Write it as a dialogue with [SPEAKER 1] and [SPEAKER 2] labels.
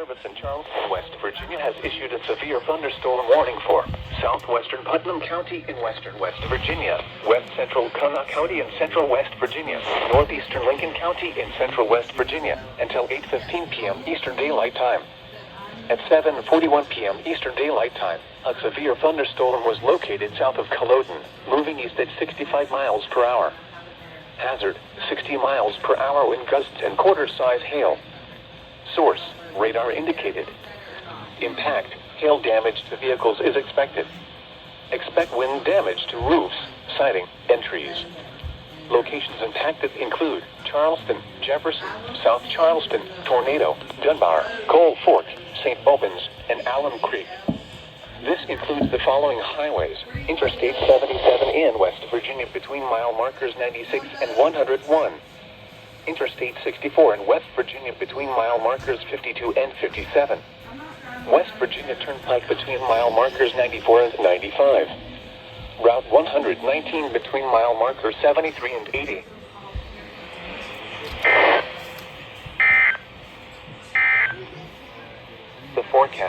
[SPEAKER 1] Service in Charleston, West Virginia has issued a severe thunderstorm warning for southwestern Putnam County in western West Virginia, west central Connaught County in central West Virginia, northeastern Lincoln County in central West Virginia, until 8:15 p.m. Eastern Daylight Time. At 7:41 p.m. Eastern Daylight Time, a severe thunderstorm was located south of Culloden, moving east at 65 miles per hour. Hazard, 60 miles per hour wind gusts and quarter-size hail. Source, radar indicated. Impact, hail damage to vehicles is expected. Expect wind damage to roofs, siding, and trees. Locations impacted include Charleston, Jefferson, South Charleston, Tornado, Dunbar, Cold Fork, St. Albans, and Alum Creek. This includes the following highways: Interstate 77 in West Virginia between mile markers 96 and 101. Interstate 64 in West Virginia between mile markers 52 and 57. West Virginia Turnpike between mile markers 94 and 95. Route 119 between mile markers 73 and 80. The forecast.